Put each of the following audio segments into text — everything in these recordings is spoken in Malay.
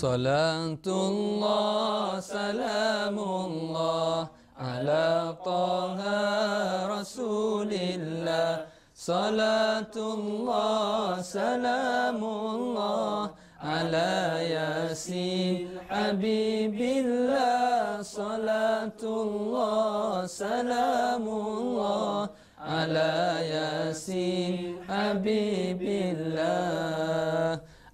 Salatullah, salamullah ala taha rasulillah. Salatullah, salamullah ala yasin habibillah. Salatullah, salamullah ala yasin habibillah.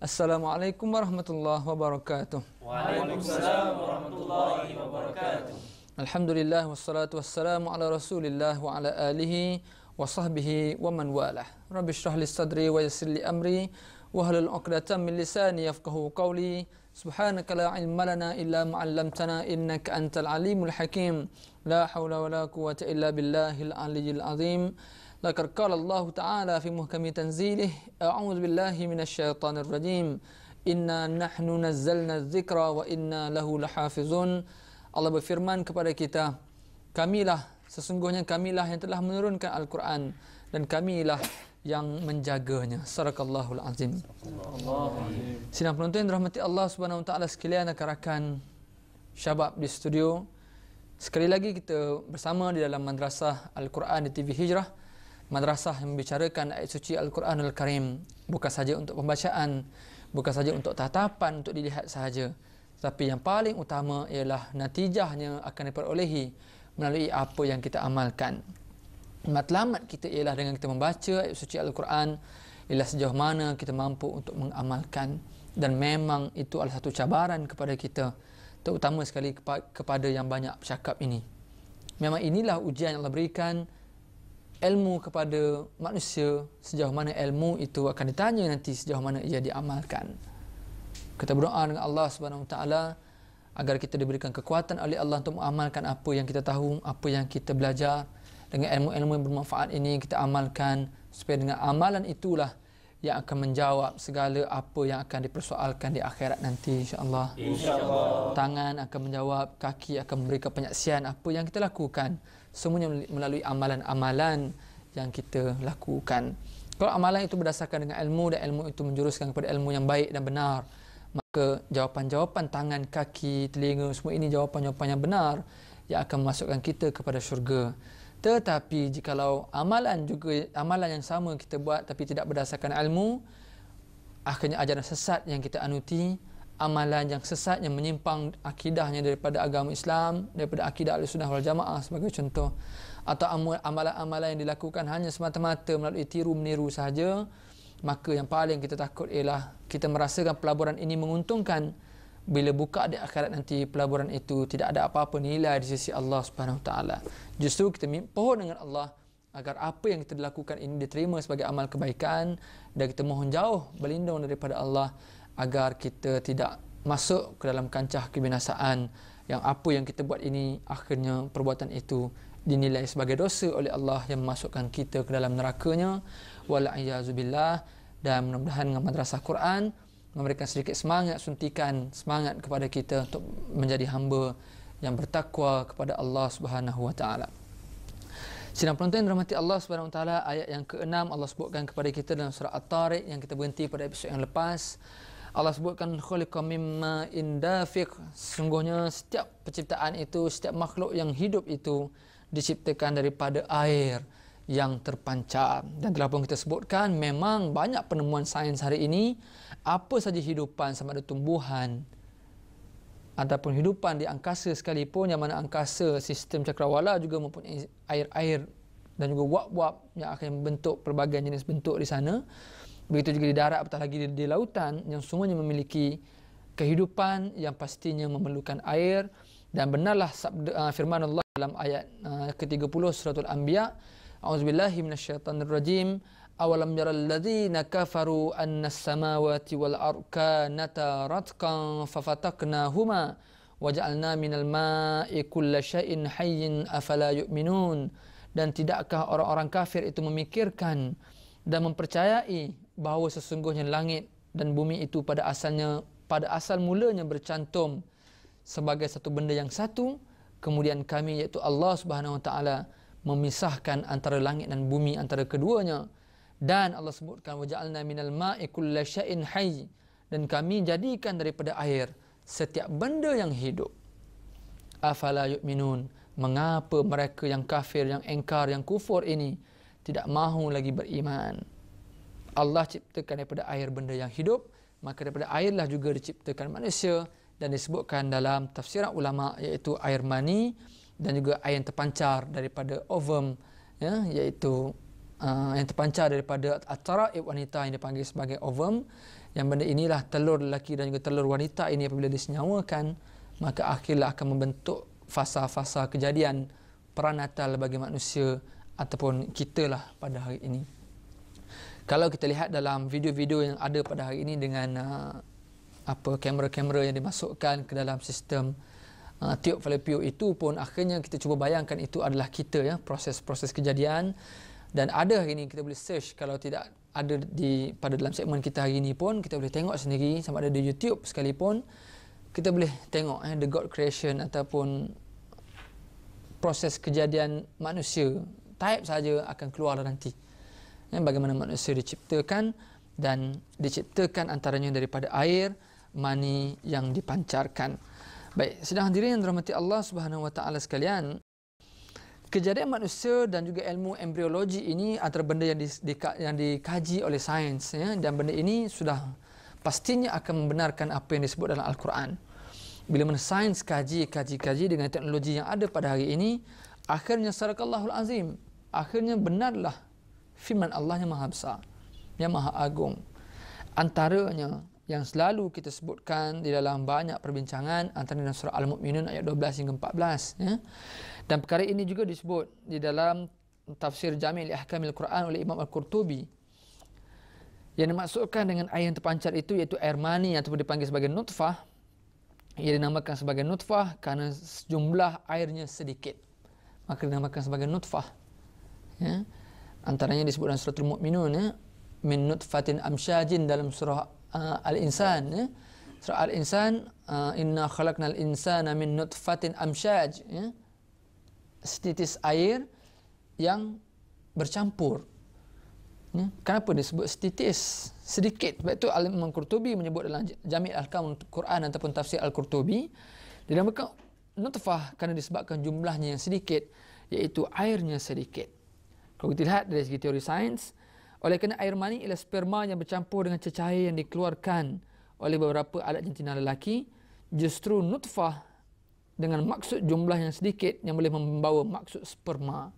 Assalamualaikum warahmatullahi wabarakatuh. Waalaikumsalam warahmatullahi wabarakatuh. Alhamdulillah wassalatu wassalamu ala Rasulillah wa ala alihi wa sahbihi wa man walah. Rabbi shrah li sadri wa yassir li amri wa hlul 'uqdatam min lisani yafqahu qawli. Subhanaka la ilma lana illa ma 'allamtana innaka antal alimul hakim. La haula wa la quwwata illa billahil aliyyil azim. Laqad qala Allah Ta'ala fi muhkami tanzilih, a'udzu billahi minasy syaithanir rajim. Inna nahnu nazzalna dzikra wa inna lahu lahafizun. Allah berfirman kepada kita, sesungguhnya kamilah yang telah menurunkan Al-Quran dan kamilah yang menjaganya. Sadaqallahul azim. Sidang penonton yang dirahmati Allah Subhanahu wa taala sekalian, rakan-rakan syabab di studio. Sekali lagi kita bersama di dalam Madrasah Al-Quran di TV Hijrah. Madrasah yang membicarakan ayat suci Al-Quranul Karim, bukan saja untuk pembacaan, bukan saja untuk tatapan, untuk dilihat sahaja, tapi yang paling utama ialah natijahnya akan diperolehi melalui apa yang kita amalkan. Matlamat kita ialah dengan kita membaca ayat suci Al-Quran, ialah sejauh mana kita mampu untuk mengamalkan. Dan memang itu adalah satu cabaran kepada kita, terutama sekali kepada yang banyak bercakap ini. Memang inilah ujian yang Allah berikan ilmu kepada manusia, sejauh mana ilmu itu akan ditanya nanti sejauh mana ia diamalkan. Kita berdoa dengan Allah Subhanahu wa taala agar kita diberikan kekuatan oleh Allah untuk mengamalkan apa yang kita tahu, apa yang kita belajar. Dengan ilmu-ilmu yang bermanfaat ini kita amalkan, supaya dengan amalan itulah yang akan menjawab segala apa yang akan dipersoalkan di akhirat nanti, insya-Allah. Insya-Allah. Tangan akan menjawab, kaki akan memberikan penyaksian apa yang kita lakukan. Semuanya melalui amalan-amalan yang kita lakukan. Kalau amalan itu berdasarkan dengan ilmu dan ilmu itu menjuruskan kepada ilmu yang baik dan benar, maka jawapan-jawapan tangan, kaki, telinga, semua ini jawapan-jawapan yang benar yang akan memasukkan kita kepada syurga. Tetapi jikalau amalan yang sama kita buat tapi tidak berdasarkan ilmu, akhirnya ajaran sesat yang kita anuti, amalan yang sesat yang menyimpang akidahnya daripada agama Islam, daripada akidah Ahlussunnah wal Jamaah sebagai contoh, atau amalan-amalan yang dilakukan hanya semata-mata melalui tiru-meniru sahaja, maka yang paling kita takut ialah kita merasakan pelaburan ini menguntungkan. Bila buka di akhirat nanti, pelaburan itu tidak ada apa-apa nilai di sisi Allah Subhanahu wa taala. Justru kita mohon dengan Allah agar apa yang kita lakukan ini diterima sebagai amal kebaikan, dan kita mohon jauh berlindung daripada Allah agar kita tidak masuk ke dalam kancah kebinasaan, yang apa yang kita buat ini akhirnya perbuatan itu dinilai sebagai dosa oleh Allah yang memasukkan kita ke dalam nerakanya. Wal-a'yazubillah. Dan mudah-mudahan dengan Madrasah Quran memberikan sedikit suntikan semangat kepada kita untuk menjadi hamba yang bertakwa kepada Allah Subhanahu wa taala. Sidang penonton yang dirahmati Allah Subhanahu wa taala, ayat yang ke-6 Allah sebutkan kepada kita dalam surah At-Tariq yang kita berhenti pada episod yang lepas. Allah sebutkan khuliqa mimma indafiq. Sesungguhnya setiap penciptaan itu, setiap makhluk yang hidup itu diciptakan daripada air yang terpancar. Dan telah pun kita sebutkan, memang banyak penemuan sains hari ini, apa saja hidupan, sama ada tumbuhan ataupun hidupan di angkasa sekalipun, yang mana angkasa sistem cakrawala juga mempunyai air-air dan juga wap-wap yang akan membentuk pelbagai jenis bentuk di sana. Begitu juga di darat, apatah lagi di lautan, yang semuanya memiliki kehidupan yang pastinya memerlukan air. Dan benarlah firman Allah dalam ayat ke-30 suratul Anbiya, A'udzubillahi minasyaitonirrajim. Awalam yaral ladzina kafaru annas samawati wal arkanata ratqan fafataknahuma waja'alna minal ma'i kulla syai'in hayyin afala yu'minun. Dan tidakkah orang-orang kafir itu memikirkan dan mempercayai bahawa sesungguhnya langit dan bumi itu pada asal mulanya bercantum sebagai satu benda yang satu, kemudian kami iaitu Allah Subhanahu wa taala memisahkan antara langit dan bumi, antara keduanya. Dan Allah sebutkan waja'alna minal ma'i kulla syai'in hayy, dan kami jadikan daripada air setiap benda yang hidup. Afala yu'minun, mengapa mereka yang kafir, yang engkar, yang kufur ini tidak mahu lagi beriman? Allah ciptakan daripada air benda yang hidup, maka daripada airlah juga diciptakan manusia, dan disebutkan dalam tafsiran ulama iaitu air mani dan juga air yang terpancar daripada ovum, ya, iaitu yang terpancar daripada at-tara'ib wanita yang dipanggil sebagai ovum. Yang benda inilah telur lelaki dan juga telur wanita ini apabila disenyawakan, maka akhirlah akan membentuk fasa-fasa kejadian peranatal bagi manusia ataupun kita lah pada hari ini. Kalau kita lihat dalam video-video yang ada pada hari ini dengan kamera-kamera yang dimasukkan ke dalam sistem tiup fallopian itu pun, akhirnya kita cuba bayangkan itu adalah kita, ya, proses-proses kejadian. Dan ada hari ini kita boleh search, kalau tidak ada pada dalam segmen kita hari ini pun kita boleh tengok sendiri, sama ada di YouTube sekalipun kita boleh tengok the God creation ataupun proses kejadian manusia. Type saja akan keluar nanti, ya, bagaimana manusia diciptakan, dan diciptakan antaranya daripada air mani yang dipancarkan. Baik, sedang hadirin yang dirahmati Allah Subhanahu wa taala sekalian, kejadian manusia dan juga ilmu embriologi ini antara benda yang dikaji oleh sains, ya, dan benda ini sudah pastinya akan membenarkan apa yang disebut dalam Al-Quran. Bila mana sains kaji dengan teknologi yang ada pada hari ini, akhirnya sadaqallahul azim, akhirnya benarlah firman Allah yang maha besar, yang maha agung. Antaranya yang selalu kita sebutkan di dalam banyak perbincangan, antara dalam surah Al-Mu'minun ayat 12 hingga 14, ya. Dan perkara ini juga disebut di dalam tafsir Jami' li Ahkamil Quran oleh Imam Al-Qurtubi. Yang dimaksudkan dengan air yang terpancar itu iaitu air mani ataupun dipanggil sebagai nutfah. Ia dinamakan sebagai nutfah kerana jumlah airnya sedikit, maka dinamakan sebagai nutfah, ya. Antaranya disebut dalam surah Al-Mu'minun, ya, min nutfatin amsyajin dalam surah Al-Insan, ya. Surah Al-Insan, inna khalaqnal insana min nutfatin amsyaj, ya, setitis air yang bercampur, ya. Kenapa disebut setitis? Sedikit. Sebab itu Imam Al-Qurtubi menyebut dalam Jami' Al-Ahkam Al-Quran ataupun tafsir Al-Qurtubi, dinamakan nutfah kerana disebabkan jumlahnya yang sedikit, iaitu airnya sedikit. Kalau kita lihat dari segi teori sains, oleh kerana air mani ialah sperma yang bercampur dengan cecair yang dikeluarkan oleh beberapa alat jantina lelaki, justru nutfah dengan maksud jumlah yang sedikit yang boleh membawa maksud sperma.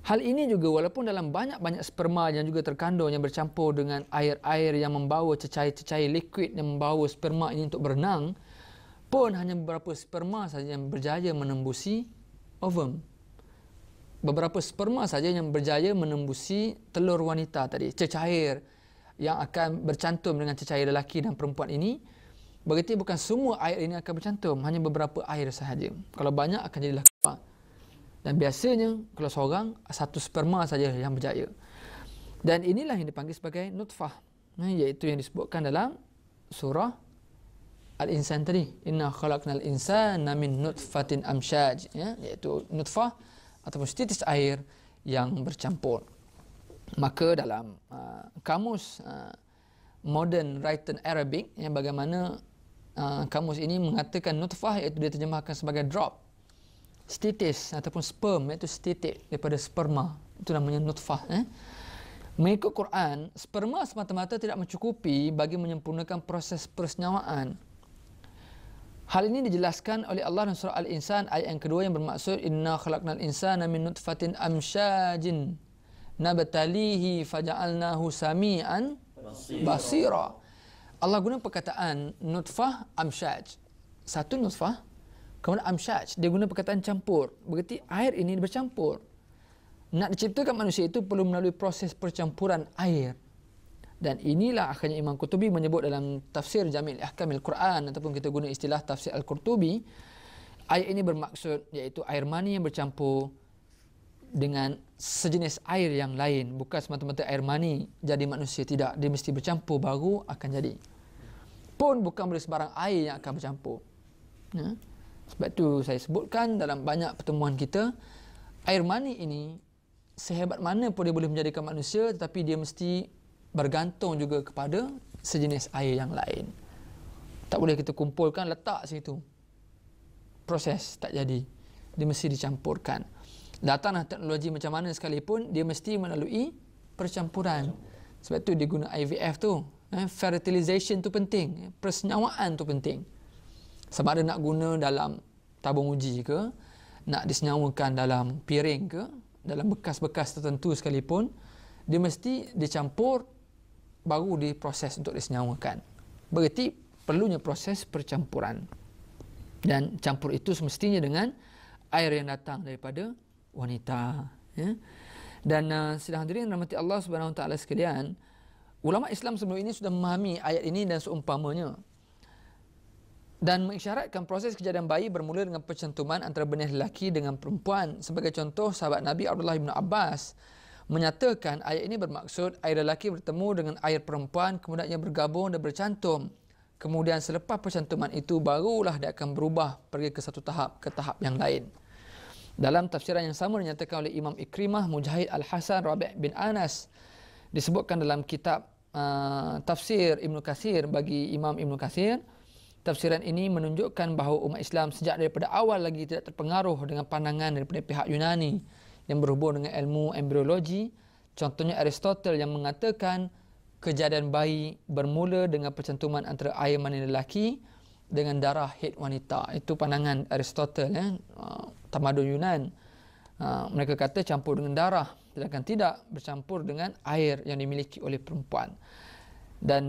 Hal ini juga walaupun dalam banyak-banyak sperma yang juga terkandung yang bercampur dengan air-air yang membawa cecair-cecair liquid yang membawa sperma ini untuk berenang, pun hanya beberapa sperma saja yang berjaya menembusi ovum. Beberapa sperma saja yang berjaya menembusi telur wanita tadi, cecair yang akan bercantum dengan cecair lelaki dan perempuan ini. Berarti bukan semua air ini akan bercantum, hanya beberapa air sahaja. Kalau banyak akan jadilah keluar. Dan biasanya kalau seorang, satu sperma saja yang berjaya. Dan inilah yang dipanggil sebagai nutfah, iaitu yang disebutkan dalam surah Al-Insan tadi, inna khalaqnal insana min nutfatin amsyaj, ya, iaitu nutfah ataupun setitis air yang bercampur. Maka dalam kamus Modern Written Arabic, yang bagaimana kamus ini mengatakan nutfah iaitu diterjemahkan sebagai drop, setitis ataupun sperm, iaitu setitik daripada sperma, itu namanya nutfah. Mengikut Quran, sperma semata-mata tidak mencukupi bagi menyempurnakan proses persenyawaan. Hal ini dijelaskan oleh Allah dalam surah Al-Insan ayat yang kedua yang bermaksud inna khalaqnal insana min nutfatin amsyajin nabtalihi faja'alnahu sami'an basira. Allah guna perkataan nutfah amsyaj. Satu nutfah, kemudian amsyaj, dia guna perkataan campur. Berarti air ini bercampur. Nak diciptakan manusia itu perlu melalui proses percampuran air. Dan inilah akhirnya Imam Qurtubi menyebut dalam tafsir Jami' Ahkamil Quran ataupun kita guna istilah tafsir Al-Qurtubi, ayat ini bermaksud iaitu air mani yang bercampur dengan sejenis air yang lain, bukan semata-mata air mani jadi manusia, tidak, dia mesti bercampur baru akan jadi. Pun bukan boleh sebarang air yang akan bercampur. Ya? Sebab itu saya sebutkan dalam banyak pertemuan kita, air mani ini sehebat mana pun dia boleh menjadikan manusia, tetapi dia mesti bergantung juga kepada sejenis air yang lain. Tak boleh kita kumpulkan, letak situ. Proses tak jadi. Dia mesti dicampurkan. Datanglah teknologi macam mana sekalipun, dia mesti melalui percampuran. Sebab tu dia guna IVF tu. Fertilization tu penting. Persenyawaan tu penting. Sama ada nak guna dalam tabung uji ke, nak disenyawakan dalam piring ke, dalam bekas-bekas tertentu sekalipun, dia mesti dicampur baru diproses untuk disenyawakan. Berarti perlunya proses percampuran. Dan campur itu semestinya dengan air yang datang daripada wanita. Ya. Dan sidang hadirin rahmati Allah Subhanahu Wa Taala sekalian, ulama Islam sebelum ini sudah memahami ayat ini dan seumpamanya, dan mengisyaratkan proses kejadian bayi bermula dengan percantuman antara benih lelaki dengan perempuan. Sebagai contoh, sahabat Nabi Abdullah bin Abbas menyatakan ayat ini bermaksud air lelaki bertemu dengan air perempuan, kemudian ia bergabung dan bercantum. Kemudian selepas percantuman itu barulah dia akan berubah pergi ke satu tahap ke tahap yang lain. Dalam tafsiran yang sama dinyatakan oleh Imam Ikrimah, Mujahid Al-Hasan, Rabi' bin Anas, disebutkan dalam kitab tafsir Ibnu Katsir bagi Imam Ibnu Katsir. Tafsiran ini menunjukkan bahawa umat Islam sejak daripada awal lagi tidak terpengaruh dengan pandangan daripada pihak Yunani yang berhubung dengan ilmu embriologi. Contohnya Aristotle yang mengatakan kejadian bayi bermula dengan percantuman antara air mani lelaki dengan darah haid wanita. Itu pandangan Aristotle, ya. Tamadun Yunan. Mereka kata campur dengan darah, sedangkan tidak bercampur dengan air yang dimiliki oleh perempuan. Dan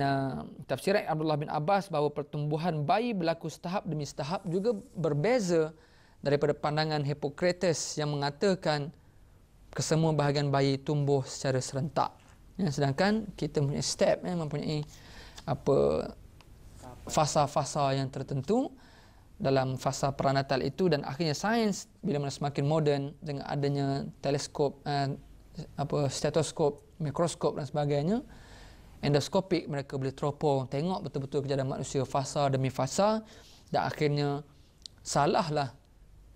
tafsiran Abdullah bin Abbas bahawa pertumbuhan bayi berlaku setahap demi setahap juga berbeza daripada pandangan Hippocrates yang mengatakan kesemua bahagian bayi tumbuh secara serentak. Ya, sedangkan kita mempunyai step, mempunyai fasa-fasa yang tertentu dalam fasa pranatal itu, dan akhirnya sains bila mana semakin moden dengan adanya teleskop, stetoskop, mikroskop dan sebagainya, endoskopik, mereka boleh teropong tengok betul-betul kejadian manusia fasa demi fasa, dan akhirnya salahlah,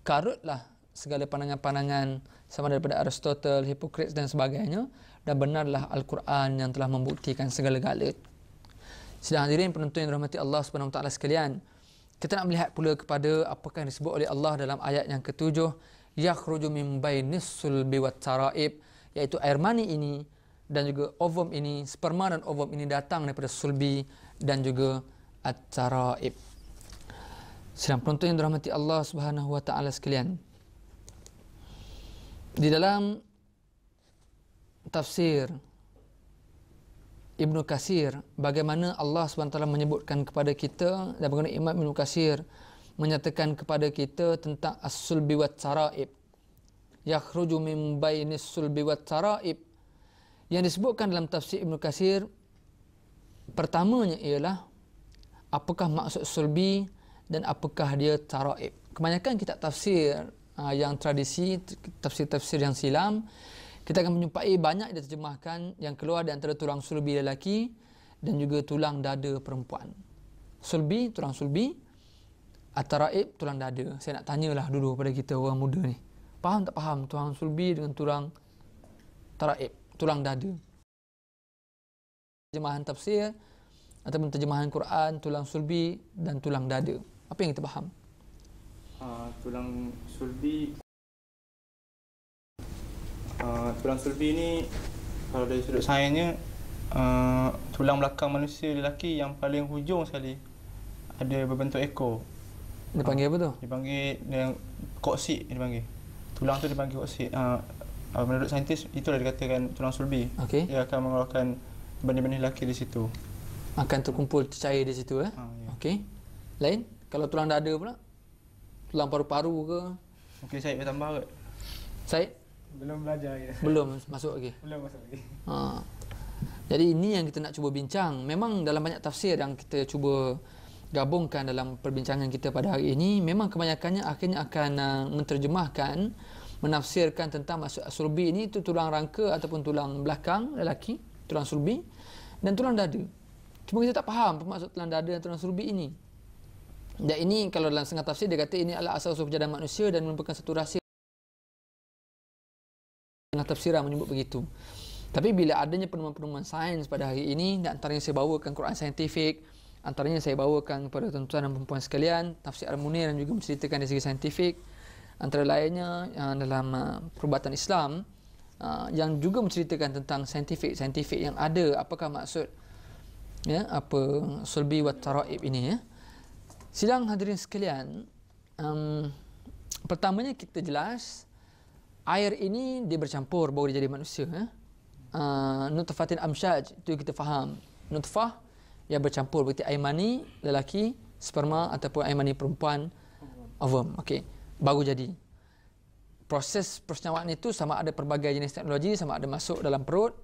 karutlah segala pandangan-pandangan sama daripada Aristotle, Hippocrates dan sebagainya, dan benarlah Al-Quran yang telah membuktikan segala-gala. Sedang hadirin penonton yang dirahmati Allah Subhanahu Wa Taala sekalian, kita nak melihat pula kepada apakah yang disebut oleh Allah dalam ayat yang ke-7, yakhruju min bainis sulbi wat taraib, iaitu air mani ini dan juga ovum ini, sperma dan ovum ini datang daripada sulbi dan juga at-taraib. Sedang penonton yang dirahmati Allah Subhanahu Wa Taala sekalian, di dalam tafsir Ibnu Katsir, bagaimana Allah SWT menyebutkan kepada kita, dan bagaimana Imam Ibnu Katsir menyatakan kepada kita tentang as-sulbi wat taraib, yakhruju min bainis sulbi wat taraib. Yang disebutkan dalam tafsir Ibnu Katsir, pertamanya ialah apakah maksud sulbi dan apakah dia taraib. Kebanyakan kitab tafsir yang tradisi, tafsir-tafsir yang silam, kita akan menjumpai banyak diterjemahkan yang keluar di antara tulang sulbi lelaki dan juga tulang dada perempuan. Sulbi, tulang sulbi, at-taraib, tulang dada. Saya nak tanyalah dulu pada kita orang muda ni, faham tak faham tulang sulbi dengan tulang taraib, tulang dada? Terjemahan tafsir ataupun terjemahan Quran, tulang sulbi dan tulang dada, apa yang kita faham? Tulang sulbi, tulang sulbi ni kalau dari sudut sainsnya, tulang belakang manusia lelaki yang paling hujung sekali ada berbentuk ekor. Dipanggil apa tu? Dipanggil koksid, dipanggil. Tulang tu dipanggil koksid. Menurut saintis itulah dikatakan tulang sulbi. Okey. Dia akan mengeluarkan benih-benih lelaki di situ. Akan terkumpul cair di situ, Ya. Okey. Lain? Kalau tulang dada pula? Tulang paru-paru ke? Mungkin saya boleh tambah kot. Said? Belum belajar ya. Belum masuk lagi. Belum masuk lagi. Jadi ini yang kita nak cuba bincang. Memang dalam banyak tafsir yang kita cuba gabungkan dalam perbincangan kita pada hari ini, memang kebanyakannya akhirnya akan menterjemahkan, menafsirkan tentang maksud sulbi ini, itu tulang rangka ataupun tulang belakang lelaki, tulang sulbi, dan tulang dada. Cuma kita tak faham apa maksud tulang dada dan tulang sulbi ini. Dan ini kalau dalam setengah tafsir dia kata ini adalah asal-usul kejadian manusia dan merupakan satu rahsia. Setengah tafsiran menyebut begitu. Tapi bila adanya penemuan-penemuan sains pada hari ini, dan antaranya saya bawakan Quran saintifik, antaranya saya bawakan kepada tuan-tuan dan perempuan sekalian tafsir Al-Munir yang juga menceritakan dari segi saintifik, antara lainnya dalam perubatan Islam yang juga menceritakan tentang saintifik yang ada, apakah maksud apa sulbi wa taraib ini. Sidang hadirin sekalian, pertamanya kita jelas air ini dia bercampur baru dia jadi manusia. Nutfatin amsyaj, itu kita faham. Nutfah yang bercampur, berarti air mani lelaki, sperma, ataupun air mani perempuan, ovum. Okey, baru jadi. Proses persenyawaan itu sama ada pelbagai jenis teknologi, sama ada masuk dalam perut,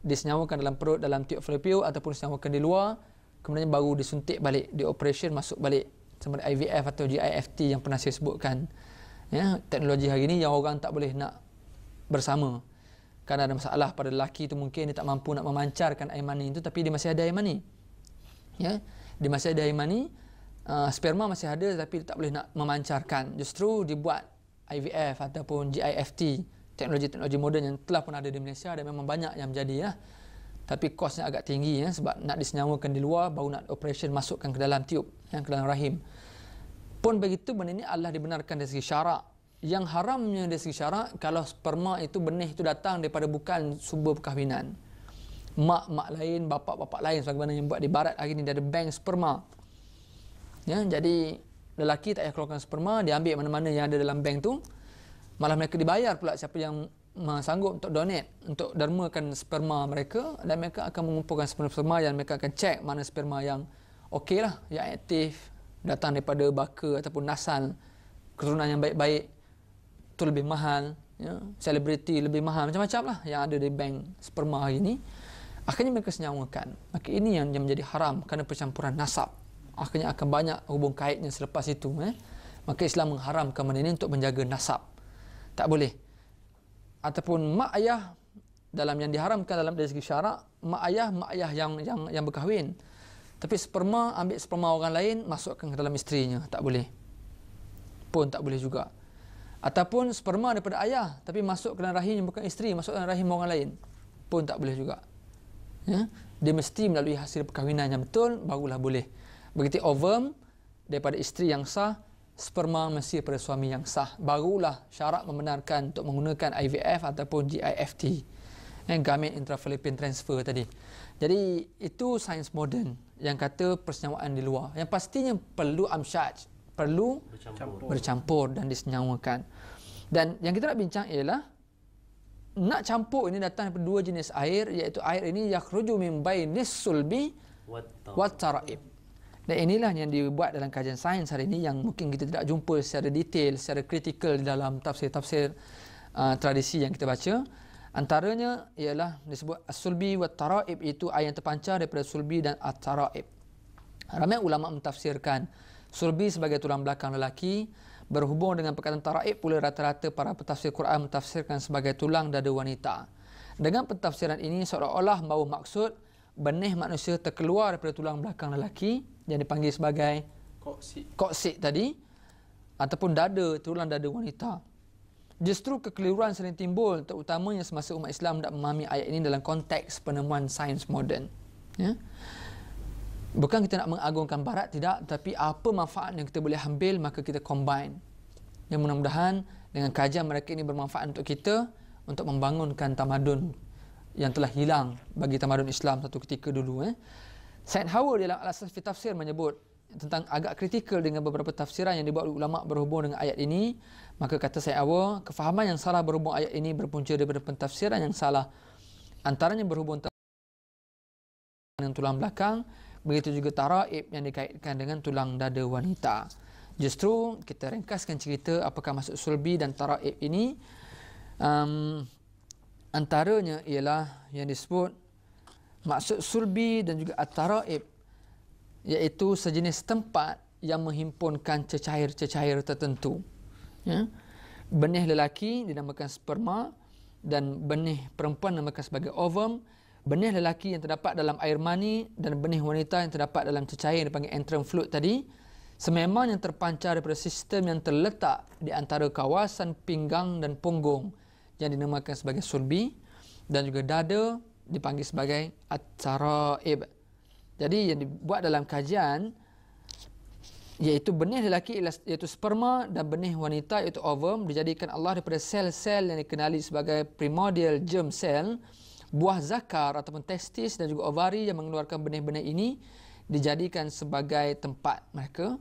disenyawakan dalam perut dalam tiub fallopian, ataupun disenyawakan di luar, kemudian baru disuntik balik, dioperation masuk balik, sama ada IVF atau GIFT yang pernah saya sebutkan. Teknologi hari ini yang orang tak boleh nak bersama kerana ada masalah pada lelaki itu, mungkin dia tak mampu nak memancarkan air mani itu, tapi dia masih ada air mani. Dia masih ada air mani, sperma masih ada, tapi dia tak boleh nak memancarkan. Justru dibuat IVF ataupun GIFT, teknologi-teknologi moden yang telah pun ada di Malaysia, dan memang banyak yang menjadi tapi kosnya agak tinggi sebab nak disenyawakan di luar, baru nak operation masukkan ke dalam tiub, ke dalam rahim. Pun begitu, benda ini adalah dibenarkan dari segi syarak. Yang haramnya dari segi syarak, kalau sperma itu, benih itu datang daripada bukan sumber perkahwinan, mak lain, bapa lain, sebagaimana yang buat di barat hari ini, dia ada bank sperma. Jadi lelaki tak payah keluarkan sperma, dia ambil mana-mana yang ada dalam bank tu, malah mereka dibayar pula siapa yang sanggup untuk donate, untuk dermakan sperma mereka, dan mereka akan mengumpulkan sperma yang mereka akan cek mana sperma yang okey lah, yang aktif, datang daripada baka ataupun nasal keturunan yang baik-baik, itu lebih mahal, selebriti lebih mahal, macam-macam lah yang ada di bank sperma hari ini. Akhirnya mereka senyawakan. Maka ini yang menjadi haram kerana percampuran nasab. Akhirnya akan banyak hubung kaitnya selepas itu. Maka Islam mengharamkan benda ini untuk menjaga nasab. Tak boleh. Ataupun mak ayah dalam yang diharamkan dalam dari segi syarak, mak ayah yang berkahwin. Tapi sperma, ambil sperma orang lain, masukkan ke dalam isterinya. Tak boleh. Pun tak boleh juga. Ataupun sperma daripada ayah, tapi masuk ke dalam rahim yang bukan isteri, masuk ke dalam rahim orang lain. Pun tak boleh juga. Dia mesti melalui hasil perkahwinan yang betul, barulah boleh. Begitu ovum daripada isteri yang sah, sperma mesti daripada suami yang sah. Barulah syarak membenarkan untuk menggunakan IVF ataupun GIFT. Gamete intrafallopian transfer tadi. Jadi itu sains moden yang kata persenyawaan di luar. Yang pastinya perlu amsyaj, perlu bercampur dan disenyawakan. Dan yang kita nak bincang ialah nak campur ini datang daripada dua jenis air, iaitu air ini yakhruju min bainis sulbi wat taraib. Dan inilah yang dibuat dalam kajian sains hari ini yang mungkin kita tidak jumpa secara detail, secara kritikal di dalam tafsir-tafsir tradisi yang kita baca. Antaranya ialah disebut as-sulbi wat taraib, itu air yang terpancar daripada sulbi dan at-taraib. Ramai ulama mentafsirkan sulbi sebagai tulang belakang lelaki, berhubung dengan perkataan taraib pula rata-rata para pentafsir Quran mentafsirkan sebagai tulang dada wanita. Dengan pentafsiran ini seolah-olah membawa maksud benih manusia terkeluar daripada tulang belakang lelaki yang dipanggil sebagai koksik tadi, ataupun tulang dada wanita. Justru kekeliruan sering timbul, terutamanya semasa umat Islam tidak memahami ayat ini dalam konteks penemuan sains moden. Bukan kita nak mengagungkan barat, tidak, tapi apa manfaat yang kita boleh ambil, maka kita combine. Yang mudah-mudahan dengan kajian mereka ini bermanfaat untuk kita, untuk membangunkan tamadun yang telah hilang bagi tamadun Islam satu ketika dulu. Said Hawa dalam Al-Asas fi Tafsir menyebut tentang agak kritikal dengan beberapa tafsiran yang dibuat oleh ulama berhubung dengan ayat ini. Maka kata Said Hawa, kefahaman yang salah berhubung ayat ini berpunca daripada pentafsiran yang salah. Antaranya berhubung dengan tulang belakang, begitu juga taraib yang dikaitkan dengan tulang dada wanita. Justru kita ringkaskan cerita apakah maksud sulbi dan taraib ini. Antaranya ialah yang disebut maksud sulbi dan juga at-taraib, iaitu sejenis tempat yang menghimpunkan cecair-cecair tertentu. Benih lelaki dinamakan sperma dan benih perempuan dinamakan sebagai ovum. Benih lelaki yang terdapat dalam air mani dan benih wanita yang terdapat dalam cecair yang dipanggil antrum fluid tadi, sememangnya terpancar daripada sistem yang terletak di antara kawasan pinggang dan punggung yang dinamakan sebagai sulbi. dan juga dada dipanggil sebagai at-tara'ib. Jadi yang dibuat dalam kajian iaitu benih lelaki iaitu sperma dan benih wanita iaitu ovum dijadikan Allah daripada sel-sel yang dikenali sebagai primordial germ cell. Buah zakar ataupun testis dan juga ovari yang mengeluarkan benih-benih ini dijadikan sebagai tempat mereka.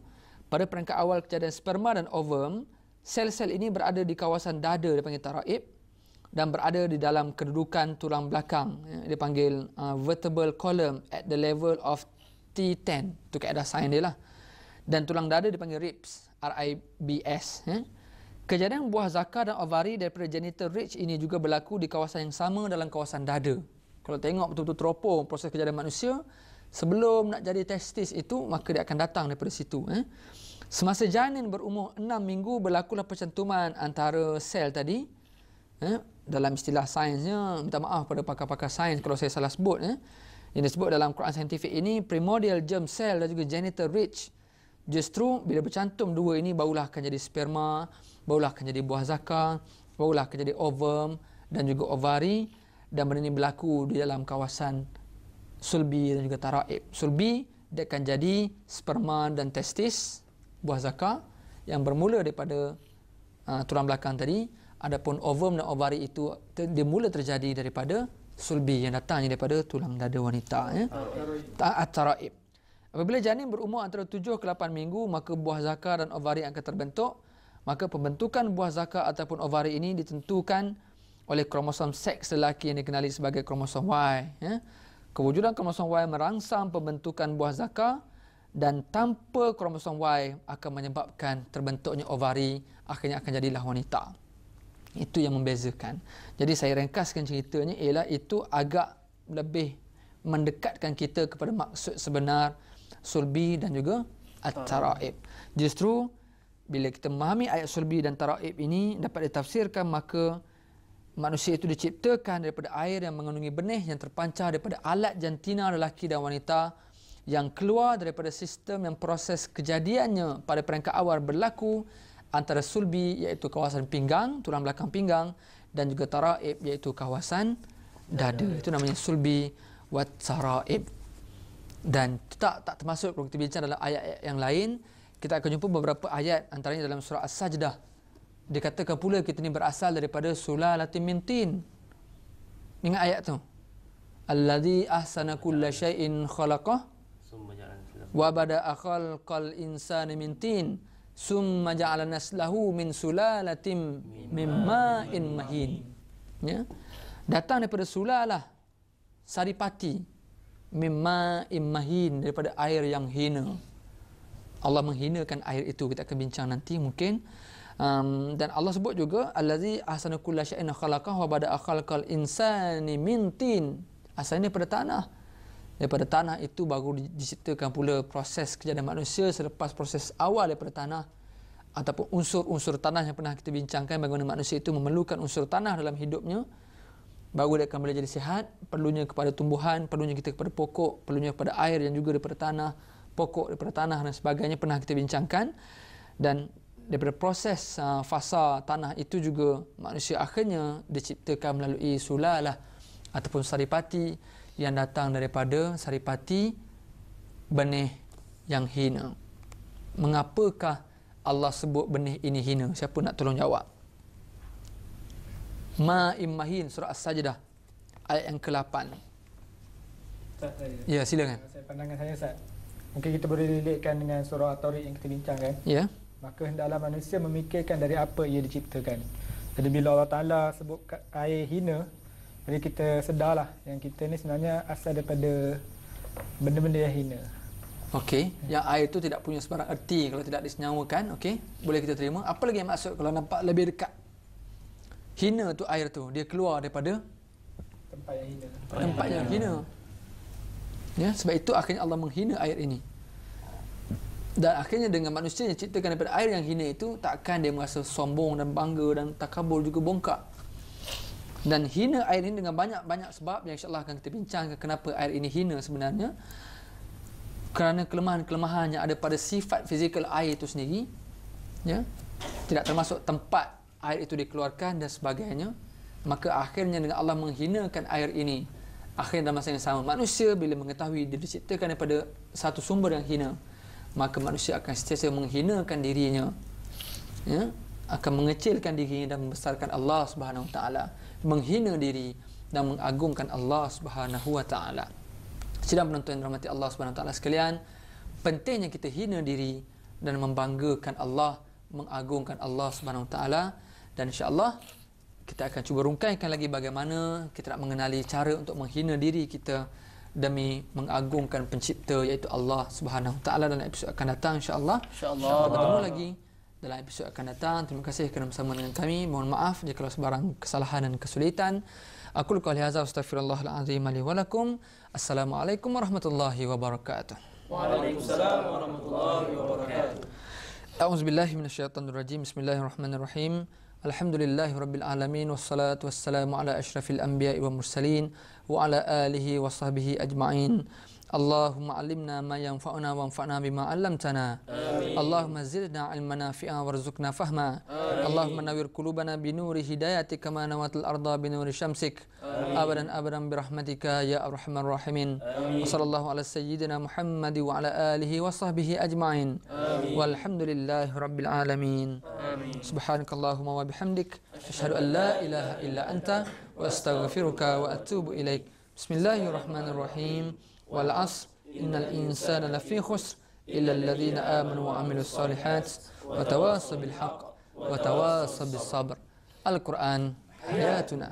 Pada peringkat awal kejadian sperma dan ovum, sel-sel ini berada di kawasan dada dipanggil tara'ib dan berada di dalam kedudukan tulang belakang dipanggil vertebral column at the level of T10. Itu kaedah sains dia lah. Dan tulang dada dipanggil ribs, RIBS. Kejadian buah zakar dan ovari daripada genital ridge ini juga berlaku di kawasan yang sama dalam kawasan dada. Kalau tengok betul-betul teropong proses kejadian manusia, sebelum nak jadi testis itu, maka dia akan datang daripada situ. Semasa janin berumur 6 minggu, berlakulah percantuman antara sel tadi. Dalam istilah sainsnya, minta maaf pada pakar-pakar sains kalau saya salah sebut. Yang disebut dalam Quran saintifik ini, primordial germ cell dan juga genital ridge. Justru bila bercantum dua ini, barulah akan jadi sperma, barulah akan jadi buah zakar, barulah akan jadi ovum dan juga ovari. Dan benda ini berlaku di dalam kawasan sulbi dan juga tara'ib. Sulbi dia akan jadi sperma dan testis, buah zakar yang bermula daripada tulang belakang tadi. Adapun ovum dan ovari itu dimula terjadi daripada sulbi yang datangnya daripada tulang dada wanita. At-tara'ib. Apabila janin berumur antara 7 ke 8 minggu, maka buah zakar dan ovari akan terbentuk. Maka pembentukan buah zakar ataupun ovari ini ditentukan oleh kromosom seks lelaki yang dikenali sebagai kromosom Y. Kewujudan kromosom Y merangsang pembentukan buah zakar dan tanpa kromosom Y akan menyebabkan terbentuknya ovari, akhirnya akan jadilah wanita. Itu yang membezakan. Jadi saya ringkaskan ceritanya ialah itu agak lebih mendekatkan kita kepada maksud sebenar sulbi dan juga at-tara'ib. Justru bila kita memahami ayat sulbi dan tara'ib ini dapat ditafsirkan, maka manusia itu diciptakan daripada air yang mengandungi benih yang terpancar daripada alat jantina lelaki dan wanita yang keluar daripada sistem yang proses kejadiannya pada peringkat awal berlaku antara sulbi iaitu kawasan pinggang, tulang belakang pinggang, dan juga tara'ib iaitu kawasan dada. Itu namanya sulbi wa tara'ib. Dan tak termasuk kalau kita bincang dalam ayat-ayat yang lain, kita akan jumpa beberapa ayat antaranya dalam surah As-Sajdah. Dikatakan pula kita ni berasal daripada sulalatin min tin. Ingat ayat tu? Allazi ahsana kulla syai'in khalaqah wa bada'a khalqal insani min tin summa ja'ala naslahu min sulalatin min ma'in mahin. Ya. Datang daripada sulalah saripati mimma immahin, daripada air yang hina. Allah menghinakan air itu, kita akan bincang nanti mungkin. Dan Allah sebut juga allazi ahsana kulla syai'in khalaqah wa bada'a khalqal insani min tin. Asalnya daripada tanah. Daripada tanah itu baru diciptakan pula proses kejadian manusia selepas proses awal daripada tanah ataupun unsur-unsur tanah yang pernah kita bincangkan, bagaimana manusia itu memerlukan unsur tanah dalam hidupnya. Baru dia akan boleh jadi sihat, perlunya kepada tumbuhan, perlunya kita kepada pokok, perlunya kepada air yang juga daripada tanah, pokok daripada tanah dan sebagainya pernah kita bincangkan. Dan daripada proses fasa tanah itu juga manusia akhirnya diciptakan melalui sulalah ataupun saripati yang datang daripada saripati benih yang hina. Mengapakah Allah sebut benih ini hina? Siapa nak tolong jawab? Ma'im mahin, surah As-Sajdah ayat yang ke-8. Ya, silakan. Pandangan saya, Ustaz, mungkin kita boleh relatekan dengan surah At-Tariq yang kita bincangkan. Ya. Maka hendaklah manusia memikirkan dari apa ia diciptakan. Jadi bila Allah Ta'ala sebut air hina, jadi kita sedarlah yang kita ni sebenarnya asal daripada benda-benda yang hina. Okey, yang air itu tidak punya sebarang erti kalau tidak disenyawakan. Okey, boleh kita terima. Apa lagi yang maksud kalau nampak lebih dekat? Hina tu air tu, dia keluar daripada tempat yang hina. Tempat yang hina. Ya, sebab itu akhirnya Allah menghina air ini. Dan akhirnya dengan manusia yang ciptakan daripada air yang hina itu, takkan dia merasa sombong dan bangga dan takabur juga bongkak. Dan hina air ini dengan banyak-banyak sebab yang insya-Allah akan kita bincangkan kenapa air ini hina sebenarnya. Kerana kelemahan-kelemahan yang ada pada sifat fizikal air itu sendiri. Ya. Tidak termasuk tempat air itu dikeluarkan dan sebagainya. maka akhirnya dengan Allah menghinakan air ini. Akhirnya dalam masa yang sama, manusia bila mengetahui dia diciptakan daripada satu sumber yang hina, maka manusia akan sentiasa menghinakan dirinya, ya, akan mengecilkan dirinya dan membesarkan Allah Subhanahu Wa Taala, menghina diri dan mengagungkan Allah Subhanahu Wa Taala. Sidang penonton yang dirahmati Allah Subhanahu Wa Taala sekalian, pentingnya kita hina diri dan membanggakan Allah, mengagungkan Allah Subhanahu Wa Taala. Dan insya-Allah kita akan cuba rungkaikan lagi bagaimana kita nak mengenali cara untuk menghina diri kita demi mengagungkan pencipta iaitu Allah Subhanahu Wa Taala dalam episod akan datang insya-Allah. Kita bertemu lagi dalam episod akan datang. Terima kasih kerana bersama dengan kami. Mohon maaf jika sebarang kesalahan dan kesulitan. Aqulu qouli hadza astaghfirullahal azim li wa lakum. Assalamualaikum warahmatullahi wabarakatuh. Waalaikumsalam warahmatullahi wabarakatuh. A'udzubillahi minasyaitonir rajim. Bismillahirrahmanirrahim. Alhamdulillahi rabbil alamin wassalatu wassalamu ala asyrafil anbiya'i wal mursalin wa ala alihi wa sahbihi ajma'in. Allahumma alimna ma yanfa'una wanfa'na bima 'allamtana. Allahumma zidna 'ilman nafi'a warzuqna fahma. Allahumma nawwir qulubana bi nuri hidayatika kama nawatil arda bi nuri syamsik. Abadan abadan bi rahmatika ya arhamar rahimin. Wa sallallahu ala sayyidina Muhammad wa ala alihi wa sahbihi ajma'in. Walhamdulillahi rabbil alamin. Subhanakallahumma wa bihamdik asyhadu an la ilaha illa anta wa astaghfiruka wa atubu ilaik. Bismillahirrahmanirrahim. Wal 'asr innal insana lafi khusr illa alladhina amanu wa 'amilus solihat wa tawassaw bil haqq wa tawassaw bis sabr. Al-Quran hayatuna.